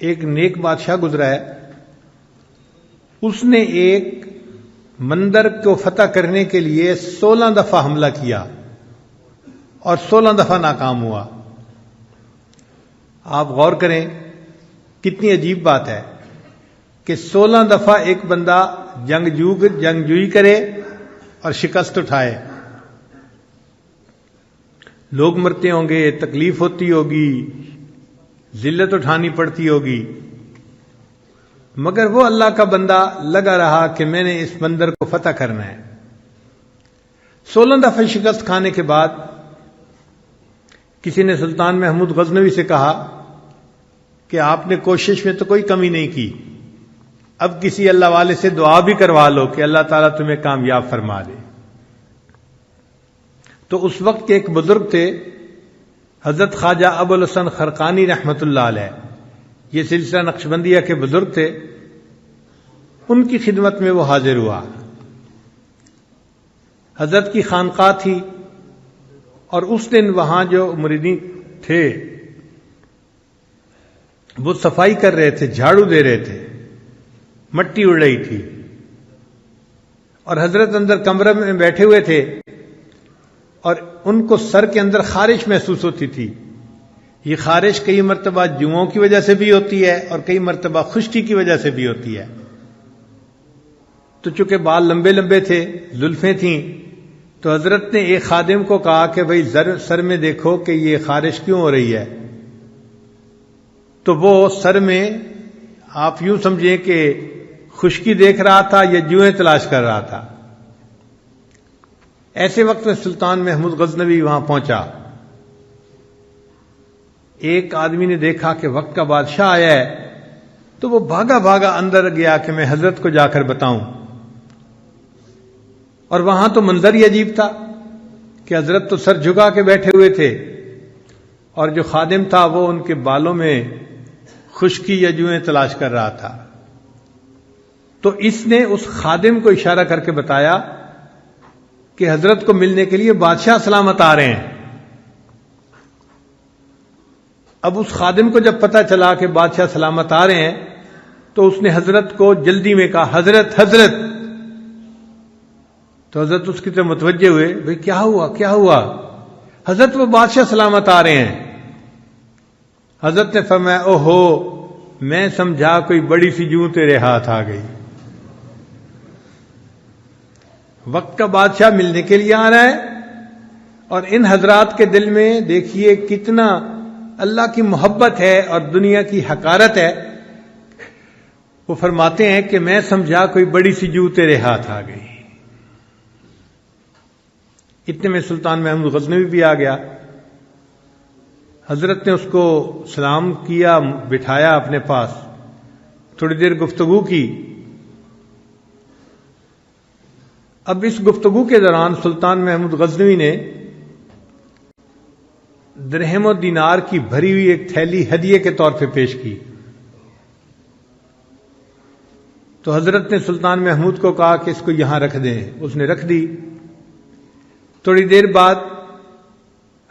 ایک نیک بادشاہ گزرا ہے، اس نے ایک مندر کو فتح کرنے کے لیے 16 دفعہ حملہ کیا اور 16 دفعہ ناکام ہوا۔ آپ غور کریں کتنی عجیب بات ہے کہ 16 دفعہ ایک بندہ جنگجوئی کرے اور شکست اٹھائے۔ لوگ مرتے ہوں گے، تکلیف ہوتی ہوگی، ذلت اٹھانی پڑتی ہوگی، مگر وہ اللہ کا بندہ لگا رہا کہ میں نے اس مندر کو فتح کرنا ہے۔ 16 دفعہ شکست کھانے کے بعد کسی نے سلطان محمود غزنوی سے کہا کہ آپ نے کوشش میں تو کوئی کمی نہیں کی، اب کسی اللہ والے سے دعا بھی کروا لو کہ اللہ تعالیٰ تمہیں کامیاب فرما دے۔ تو اس وقت کے ایک بزرگ تھے حضرت خواجہ ابوالحسن خرقانی رحمۃ اللہ علیہ، یہ سلسلہ نقشبندیہ کے بزرگ تھے، ان کی خدمت میں وہ حاضر ہوا۔ حضرت کی خانقاہ تھی اور اس دن وہاں جو مریدین تھے وہ صفائی کر رہے تھے، جھاڑو دے رہے تھے، مٹی اڑ رہی تھی، اور حضرت اندر کمرے میں بیٹھے ہوئے تھے اور ان کو سر کے اندر خارش محسوس ہوتی تھی۔ یہ خارش کئی مرتبہ جوؤں کی وجہ سے بھی ہوتی ہے اور کئی مرتبہ خشکی کی وجہ سے بھی ہوتی ہے۔ تو چونکہ بال لمبے لمبے تھے، زلفیں تھیں، تو حضرت نے ایک خادم کو کہا کہ بھئی سر میں دیکھو کہ یہ خارش کیوں ہو رہی ہے۔ تو وہ سر میں آپ یوں سمجھیں کہ خشکی دیکھ رہا تھا یا جوئیں تلاش کر رہا تھا۔ ایسے وقت میں سلطان محمود غزنوی وہاں پہنچا۔ ایک آدمی نے دیکھا کہ وقت کا بادشاہ آیا ہے، تو وہ بھاگا بھاگا اندر گیا کہ میں حضرت کو جا کر بتاؤں۔ اور وہاں تو منظر ہی عجیب تھا کہ حضرت تو سر جھکا کے بیٹھے ہوئے تھے اور جو خادم تھا وہ ان کے بالوں میں خشکی یا جوئیں تلاش کر رہا تھا۔ تو اس نے اس خادم کو اشارہ کر کے بتایا کہ حضرت کو ملنے کے لیے بادشاہ سلامت آ رہے ہیں۔ اب اس خادم کو جب پتہ چلا کہ بادشاہ سلامت آ رہے ہیں تو اس نے حضرت کو جلدی میں کہا حضرت حضرت۔ تو حضرت اس کی طرف متوجہ ہوئے، بھئی کیا ہوا کیا ہوا؟ حضرت وہ بادشاہ سلامت آ رہے ہیں۔ حضرت نے فرمایا اوہو، میں سمجھا کوئی بڑی سی جوں تیرے ہاتھ آ گئی۔ وقت کا بادشاہ ملنے کے لیے آ رہا ہے اور ان حضرات کے دل میں دیکھیے کتنا اللہ کی محبت ہے اور دنیا کی حقارت ہے۔ وہ فرماتے ہیں کہ میں سمجھا کوئی بڑی سی جو تیرے ہاتھ آ گئی۔ اتنے میں سلطان محمود غزنوی بھی آ گیا۔ حضرت نے اس کو سلام کیا، بٹھایا اپنے پاس، تھوڑی دیر گفتگو کی۔ اب اس گفتگو کے دوران سلطان محمود غزنوی نے درہم و دینار کی بھری ہوئی ایک تھیلی ہدیے کے طور پہ پیش کی۔ تو حضرت نے سلطان محمود کو کہا کہ اس کو یہاں رکھ دیں۔ اس نے رکھ دی۔ تھوڑی دیر بعد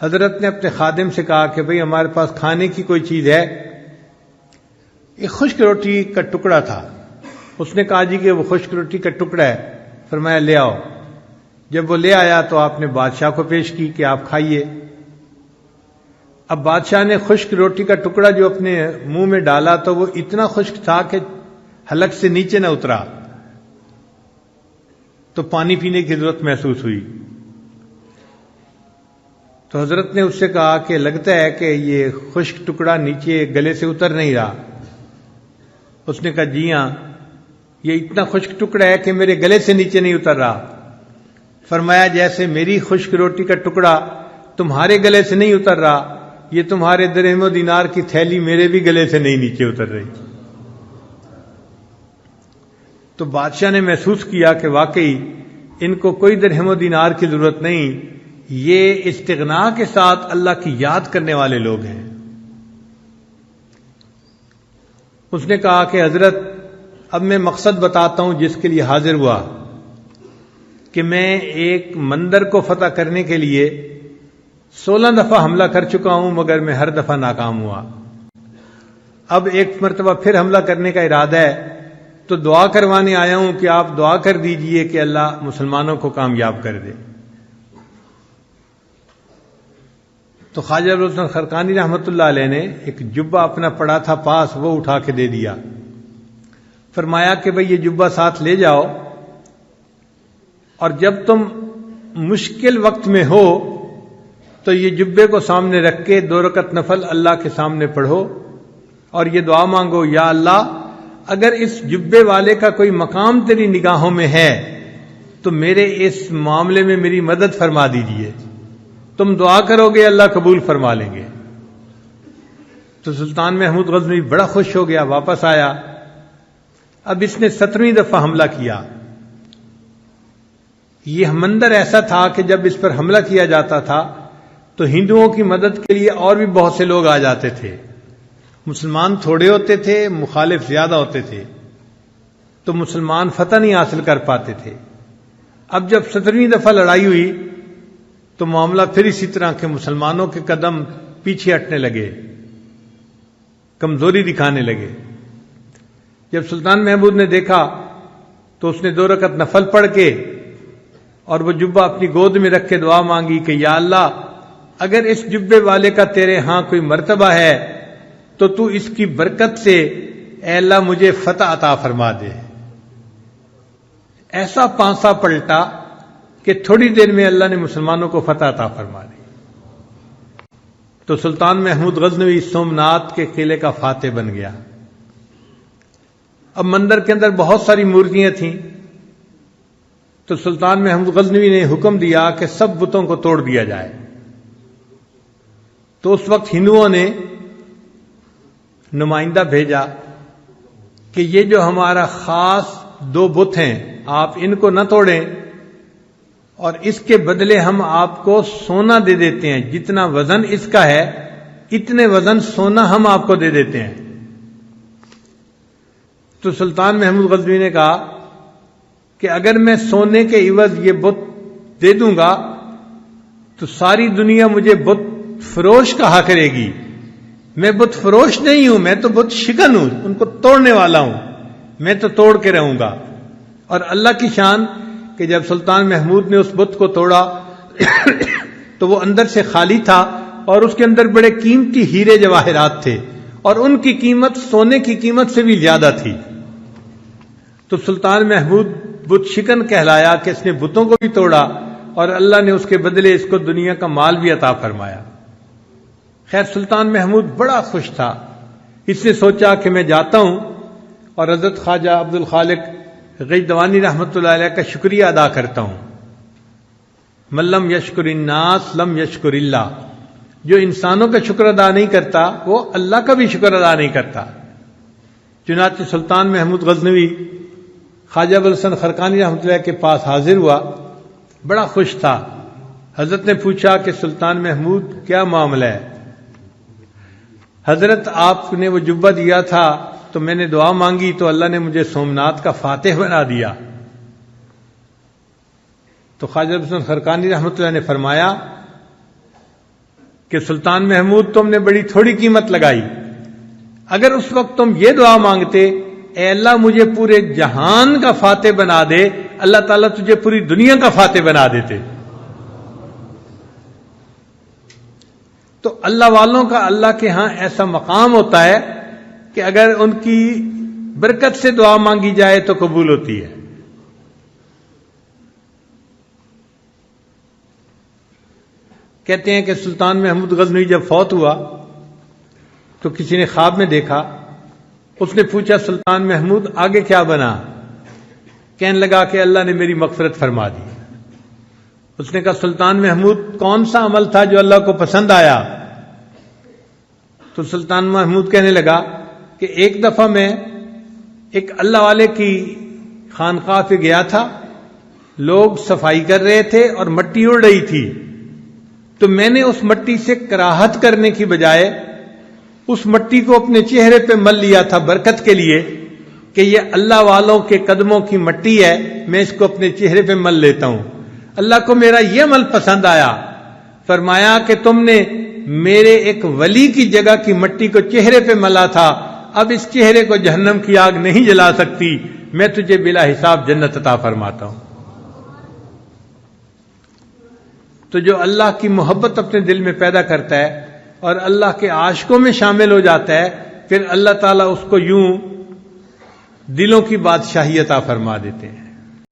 حضرت نے اپنے خادم سے کہا کہ بھئی ہمارے پاس کھانے کی کوئی چیز ہے؟ ایک خشک روٹی کا ٹکڑا تھا۔ اس نے کہا جی کہ وہ خشک روٹی کا ٹکڑا ہے۔ فرمایا لے آؤ۔ جب وہ لے آیا تو آپ نے بادشاہ کو پیش کی کہ آپ کھائیے۔ اب بادشاہ نے خشک روٹی کا ٹکڑا جو اپنے منہ میں ڈالا تو وہ اتنا خشک تھا کہ حلق سے نیچے نہ اترا، تو پانی پینے کی ضرورت محسوس ہوئی۔ تو حضرت نے اس سے کہا کہ لگتا ہے کہ یہ خشک ٹکڑا نیچے گلے سے اتر نہیں رہا۔ اس نے کہا جی ہاں، یہ اتنا خشک ٹکڑا ہے کہ میرے گلے سے نیچے نہیں اتر رہا۔ فرمایا جیسے میری خشک روٹی کا ٹکڑا تمہارے گلے سے نہیں اتر رہا، یہ تمہارے درہم و دینار کی تھیلی میرے بھی گلے سے نہیں نیچے اتر رہی۔ تو بادشاہ نے محسوس کیا کہ واقعی ان کو کوئی درہم و دینار کی ضرورت نہیں، یہ استغنا کے ساتھ اللہ کی یاد کرنے والے لوگ ہیں۔ اس نے کہا کہ حضرت اب میں مقصد بتاتا ہوں جس کے لیے حاضر ہوا، کہ میں ایک مندر کو فتح کرنے کے لیے 16 دفعہ حملہ کر چکا ہوں مگر میں ہر دفعہ ناکام ہوا۔ اب ایک مرتبہ پھر حملہ کرنے کا ارادہ ہے، تو دعا کروانے آیا ہوں کہ آپ دعا کر دیجئے کہ اللہ مسلمانوں کو کامیاب کر دے۔ تو خواجہ ابوالحسن خرقانی رحمۃ اللہ علیہ نے ایک جبہ اپنا پڑا تھا پاس، وہ اٹھا کے دے دیا، فرمایا کہ بھئی یہ جبہ ساتھ لے جاؤ، اور جب تم مشکل وقت میں ہو تو یہ جبے کو سامنے رکھ کے 2 رکعت نفل اللہ کے سامنے پڑھو اور یہ دعا مانگو، یا اللہ اگر اس جبے والے کا کوئی مقام تیری نگاہوں میں ہے تو میرے اس معاملے میں میری مدد فرما دیجئے۔ تم دعا کرو گے اللہ قبول فرما لیں گے۔ تو سلطان محمود غزنوی بڑا خوش ہو گیا، واپس آیا۔ اب اس نے 17ویں دفعہ حملہ کیا۔ یہ منظر ایسا تھا کہ جب اس پر حملہ کیا جاتا تھا تو ہندوؤں کی مدد کے لیے اور بھی بہت سے لوگ آ جاتے تھے، مسلمان تھوڑے ہوتے تھے، مخالف زیادہ ہوتے تھے، تو مسلمان فتح نہیں حاصل کر پاتے تھے۔ اب جب 17ویں دفعہ لڑائی ہوئی تو معاملہ پھر اسی طرح کے مسلمانوں کے قدم پیچھے ہٹنے لگے، کمزوری دکھانے لگے۔ جب سلطان محمود نے دیکھا تو اس نے 2 رکعت نفل پڑھ کے اور وہ جبہ اپنی گود میں رکھ کے دعا مانگی کہ یا اللہ اگر اس جبے والے کا تیرے ہاں کوئی مرتبہ ہے تو تو اس کی برکت سے اے اللہ مجھے فتح عطا فرما دے۔ ایسا پانسا پلٹا کہ تھوڑی دیر میں اللہ نے مسلمانوں کو فتح عطا فرما دی۔ تو سلطان محمود غزنوی سومنات کے قلعے کا فاتح بن گیا۔ اب مندر کے اندر بہت ساری مورتیاں تھیں، تو سلطان محمود غزنوی نے حکم دیا کہ سب بتوں کو توڑ دیا جائے۔ تو اس وقت ہندوؤں نے نمائندہ بھیجا کہ یہ جو ہمارا خاص 2 بت ہیں آپ ان کو نہ توڑیں، اور اس کے بدلے ہم آپ کو سونا دے دیتے ہیں، جتنا وزن اس کا ہے اتنے وزن سونا ہم آپ کو دے دیتے ہیں۔ تو سلطان محمود غزنوی نے کہا کہ اگر میں سونے کے عوض یہ بت دے دوں گا تو ساری دنیا مجھے بت فروش کہا کرے گی۔ میں بت فروش نہیں ہوں، میں تو بت شکن ہوں، ان کو توڑنے والا ہوں، میں تو توڑ کے رہوں گا۔ اور اللہ کی شان کہ جب سلطان محمود نے اس بت کو توڑا تو وہ اندر سے خالی تھا اور اس کے اندر بڑے قیمتی ہیرے جواہرات تھے، اور ان کی قیمت سونے کی قیمت سے بھی زیادہ تھی۔ تو سلطان محمود بت شکن کہلایا کہ اس نے بتوں کو بھی توڑا اور اللہ نے اس کے بدلے اس کو دنیا کا مال بھی عطا فرمایا۔ خیر سلطان محمود بڑا خوش تھا، اس نے سوچا کہ میں جاتا ہوں اور حضرت خواجہ عبدالخالق غیدوانی رحمۃ اللہ علیہ کا شکریہ ادا کرتا ہوں۔ من لم یشکر الناس لم یشکر اللہ، جو انسانوں کا شکر ادا نہیں کرتا وہ اللہ کا بھی شکر ادا نہیں کرتا۔ چنانچہ سلطان محمود غزنوی خواجہ ابوالحسن خرقانی رحمۃ اللہ کے پاس حاضر ہوا، بڑا خوش تھا۔ حضرت نے پوچھا کہ سلطان محمود کیا معاملہ ہے؟ حضرت آپ نے وہ جبہ دیا تھا تو میں نے دعا مانگی تو اللہ نے مجھے سومنات کا فاتح بنا دیا۔ تو خواجہ ابوالحسن خرقانی رحمۃ اللہ نے فرمایا کہ سلطان محمود تم نے بڑی تھوڑی قیمت لگائی، اگر اس وقت تم یہ دعا مانگتے اے اللہ مجھے پورے جہان کا فاتح بنا دے، اللہ تعالیٰ تجھے پوری دنیا کا فاتح بنا دیتے۔ تو اللہ والوں کا اللہ کے ہاں ایسا مقام ہوتا ہے کہ اگر ان کی برکت سے دعا مانگی جائے تو قبول ہوتی ہے۔ کہتے ہیں کہ سلطان محمود غزنوی جب فوت ہوا تو کسی نے خواب میں دیکھا، اس نے پوچھا سلطان محمود آگے کیا بنا؟ کہنے لگا کہ اللہ نے میری مغفرت فرما دی۔ اس نے کہا سلطان محمود کون سا عمل تھا جو اللہ کو پسند آیا؟ تو سلطان محمود کہنے لگا کہ ایک دفعہ میں ایک اللہ والے کی خانقاہ پہ گیا تھا، لوگ صفائی کر رہے تھے اور مٹی اڑ رہی تھی، تو میں نے اس مٹی سے کراہت کرنے کی بجائے اس مٹی کو اپنے چہرے پہ مل لیا تھا برکت کے لیے کہ یہ اللہ والوں کے قدموں کی مٹی ہے، میں اس کو اپنے چہرے پہ مل لیتا ہوں۔ اللہ کو میرا یہ عمل پسند آیا، فرمایا کہ تم نے میرے ایک ولی کی جگہ کی مٹی کو چہرے پہ ملا تھا، اب اس چہرے کو جہنم کی آگ نہیں جلا سکتی، میں تجھے بلا حساب جنت عطا فرماتا ہوں۔ تو جو اللہ کی محبت اپنے دل میں پیدا کرتا ہے اور اللہ کے عاشقوں میں شامل ہو جاتا ہے، پھر اللہ تعالیٰ اس کو یوں دلوں کی بادشاہی عطا فرما دیتے ہیں۔